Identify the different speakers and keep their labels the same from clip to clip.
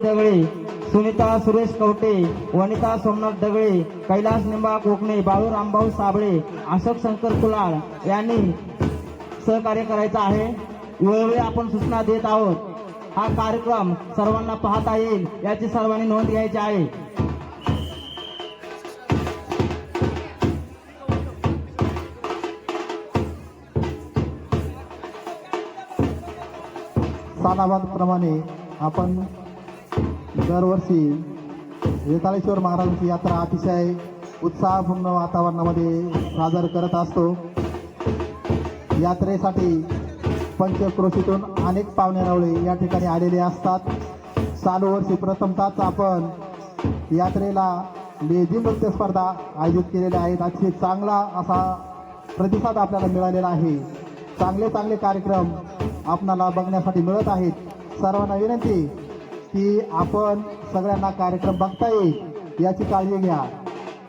Speaker 1: दगळे, सुनीता सुरेश कवटे, वनिता सोमनाथ दगळे, कैलास निंबा कोकणे, बाळू रामभाऊ साबळे, अशोक शंकर कुलाळ यांनी सहकार्य करायचं आहे। वेळोवेळी आपण सूचना देत आहोत। हा कार्यक्रम सर्वांना पाहता येईल याची सर्वांनी नोंद घ्यायची आहे।
Speaker 2: सालाबादप्रमाणे आपण दरवर्षी वेताळेश्वर महाराजांची यात्रा अतिशय उत्साहपूर्ण वातावरणामध्ये सादर करत असतो। यात्रेसाठी पंचक्रोशीतून अनेक पाहुणेरावळे या ठिकाणी आलेले असतात। चालू वर्षी प्रथमतःच आपण यात्रेला लेझिम नृत्य स्पर्धा आयोजित केलेल्या आहेत। अतिशय चांगला असा प्रतिसाद आपल्याला मिळालेला आहे। चांगले चांगले कार्यक्रम आपणाला बघण्यासाठी मिळत आहेत। सर्वांना विनंती की आपण सगळ्यांना कार्यक्रम बघता येईल याची काळजी घ्या।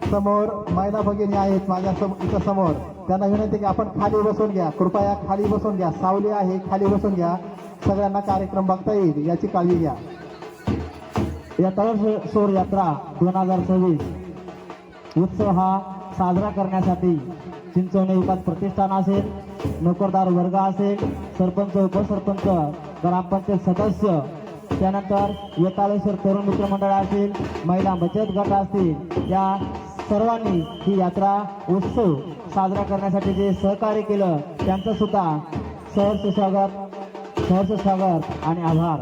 Speaker 2: समोर महिला भगिनी आहेत माझ्या इथं समोर, त्यांना विनंती की आपण खाली बसून घ्या, कृपया खाली बसून घ्या। सावली आहे, खाली बसून घ्या, सगळ्यांना कार्यक्रम बघता येईल याची काळजी घ्या।
Speaker 1: वेताळेश्वर यात्रा 2026 उत्सव हा साजरा करण्यासाठी चिंचवणे विकास प्रतिष्ठान असेल, नोकरदार वर्ग असेल, सरपंच उपसरपंच, ग्रामपंचायत सदस्य, त्यानंतर वेताळेश्वर तरुण मित्र मंडळ असेल, महिला बचत गट असतील, या सर्वांनी ही यात्रा उत्सव साजरा करण्यासाठी जे सहकार्य केलं त्यांचं सुद्धा सहर्ष स्वागत आणि आभार।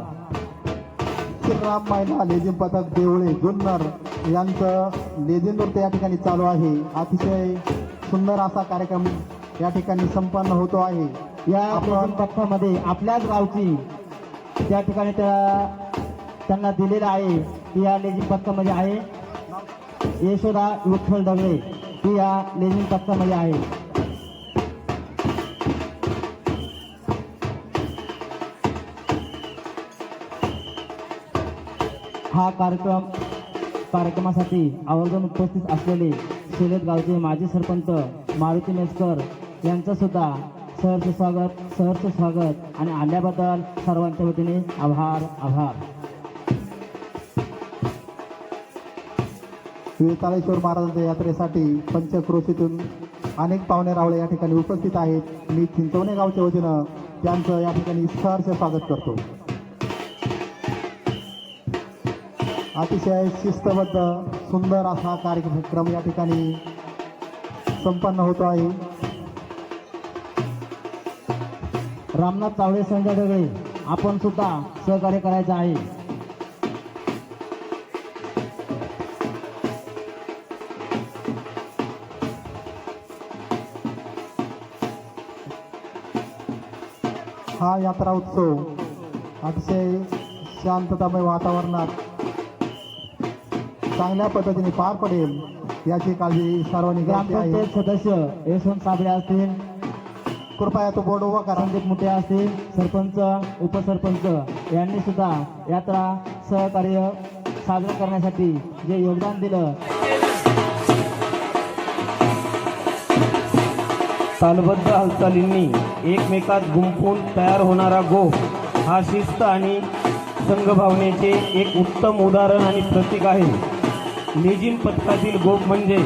Speaker 2: श्रीराम महिला लेझिम पथक देवळे जुन्नर यांचं लेझिम नृत्य या ठिकाणी चालू आहे। अतिशय सुंदर असा कार्यक्रम या ठिकाणी संपन्न होतो आहे।
Speaker 1: या लेझिम पथकामध्ये आपल्याच गावची त्या ठिकाणी त्यांना दिलेलं आहे की या लेझिम पथकामध्ये आहे यशोदा विठ्ठल दगळे, ती या लेझिम पथकामध्ये आहे। हा कार्यक्रमासाठी आवर्जून उपस्थित असलेले शेलत गावचे माजी सरपंच मारुती मेसकर यांचं सुद्धा सहर्ष स्वागत आणि आल्याबद्दल सर्वांच्या वतीने आभार।
Speaker 2: वेताळेश्वर महाराजांच्या यात्रेसाठी पंचक्रोशीतून अनेक पाहुणे रावळे या ठिकाणी उपस्थित आहेत। मी चिंचवणे गावच्या वतीनं त्यांचं या ठिकाणी सहर्ष स्वागत करतो। अतिशय शिस्तबद्ध सुंदर असा कार्यक्रम या ठिकाणी संपन्न होतो आहे।
Speaker 1: रामनाथ चावडे संजय दगळे आपण सुद्धा सहकार्य करायचं आहे।
Speaker 2: हा यात्रा उत्सव अतिशय शांततामय वातावरणात चांगल्या पद्धतीने पार पडेल याची काळजी सर्वांनी घ्यायची आहे।
Speaker 1: ग्रामपंचायत सदस्य यशवंत साबळे असतील,
Speaker 2: कृपया तो बोर्ड उभा करा।
Speaker 1: रणजित मुटे असतील, सरपंच उपसरपंच यांनी सुद्धा यात्रा सहकार्य साजरा करण्यासाठी जे योगदान दिलं।
Speaker 3: तालबद्ध हालचालींनी एकमेकात गुंफून तयार होणारा गोफ हा शिस्त आणि संघभावनेचे एक उत्तम उदाहरण आणि प्रतीक आहे। लेझिम पथकातील गोफ म्हणजे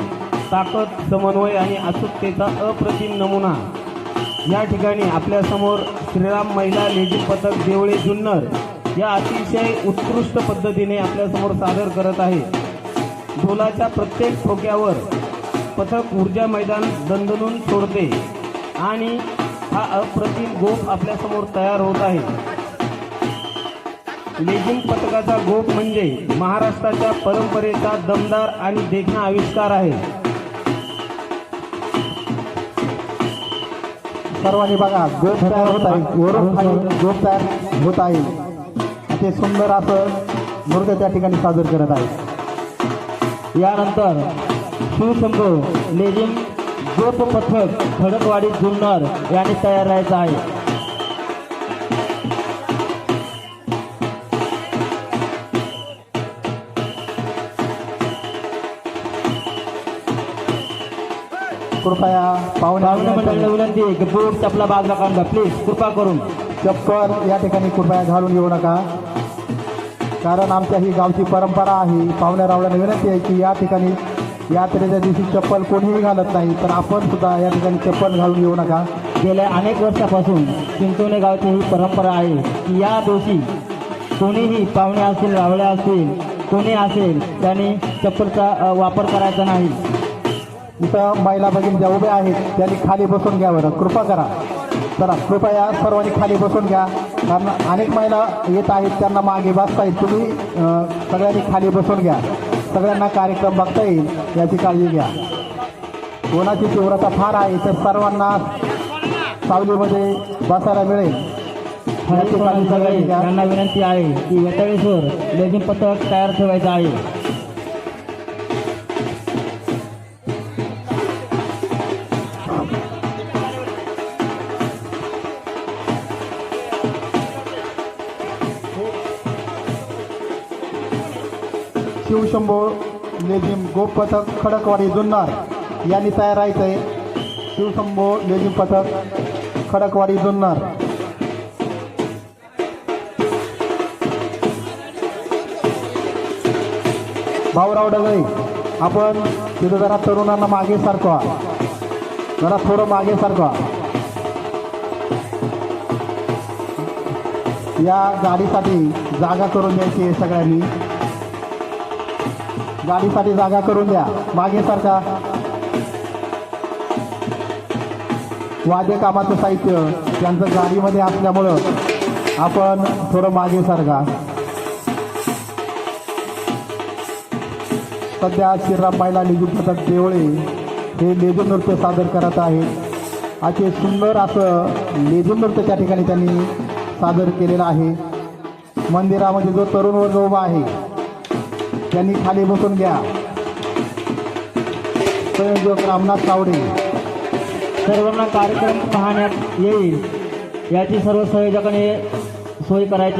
Speaker 3: ताकद, समन्वय आणि अचूकतेचा अप्रतिम नमुना। या ठिकाणी आपल्यासमोर श्रीराम महिला लेझिम पथक देवळे जुन्नर या अतिशय उत्कृष्ट पद्धतीने आपल्यासमोर सादर करत आहे। ढोलाच्या प्रत्येक ठोक्यावर पथक ऊर्जा मैदान दणदणून सोडते आणि हा अप्रतिम गोफ आपल्यासमोर तयार होत आहे। लेझिम पथकाचा गोफ म्हणजे महाराष्ट्राच्या परंपरेचा दमदार आणि देखणा आविष्कार आहे।
Speaker 2: सर्वांनी बघा, गोफ तयार होत आहे, वरून खाली गोफ तयार होत आहे। ते सुंदर असं नृत्य त्या ठिकाणी सादर करत आहे।
Speaker 1: यानंतर शिवशंभो लेझिम गोप पथक खडकवाडी जुन्नर यांनी तयार राहायचं आहे।
Speaker 2: कृपया पाहुणे
Speaker 1: मंडळींना विनंती आहे की बूट चपला बाजूला काढून घ्या प्लीज, कृपा करून।
Speaker 2: चप्पल या ठिकाणी कृपया घालून घेऊ नका। कारण आमच्या ही गावची परंपरा आहे. पाहुण्या रावळ्यांना विनंती आहे की या ठिकाणी यात्रेच्या दिवशी चप्पल कोणीही घालत नाही, तर आपण सुद्धा या ठिकाणी चप्पल घालून येऊ नका.
Speaker 1: गेल्या अनेक वर्षापासून चिंचोने गावची ही परंपरा आहे की या दिवशी कोणीही पाहुणे असतील, रावळे असतील, कोणी असेल त्यांनी चप्पलचा वापर करायचा नाही.
Speaker 2: इथं महिला भगिनी ज्या उभ्या आहेत त्यांनी खाली बसून घ्या बरं, कृपा करा. चला कृपया सर्वांनी खाली बसून घ्या, कारण अनेक महिला येत आहेत त्यांना मागे बसता येईल. तुम्ही सगळ्यांनी खाली बसून घ्या, सगळ्यांना कार्यक्रम बघता येईल याची काळजी घ्या. कोणाची तीव्रता फार आहे तर सर्वांना सावलीमध्ये बसायला मिळेल याची काळजी सगळ्यांनी घ्या.
Speaker 1: त्यांना विनंती आहे की वेताळेश्वर लेझिम पथक तयार ठेवायचं आहे.
Speaker 2: शिवशंभो लेझिम गोप पथक खडकवाडी जुन्नर यांनी तयार राहायचं आहे. शिवशंभो लेझिम पथक खडकवाडी जुन्नर. भाऊराव डगळे, आपण तिथं जरा तरुणांना मागे सारखा, जरा थोडं मागे सारखा. या गाडीसाठी जागा करून द्यायची आहे सगळ्यांनी. गाडीसाठी जागा करून द्या, मागे सारखा. वाद्य कामाचं साहित्य त्यांचं गाडीमध्ये असल्यामुळं आपण थोडं मागे सारखा. सध्या श्रीराम महिला लेझिम पथक देवळे हे लेझिम नृत्य सादर करत आहेत. असे सुंदर असं लेझिम नृत्य त्या ठिकाणी त्यांनी सादर केलेलं आहे. मंदिरामध्ये जो तरुण वर्ग उभा आहे त्यांनी खाली बसून घ्या. संयोजक रामनाथ तावडे.
Speaker 1: सर्वांना कार्यक्रम पाहण्यात येईल याची सर्व संयोजकांनी सोय करायची.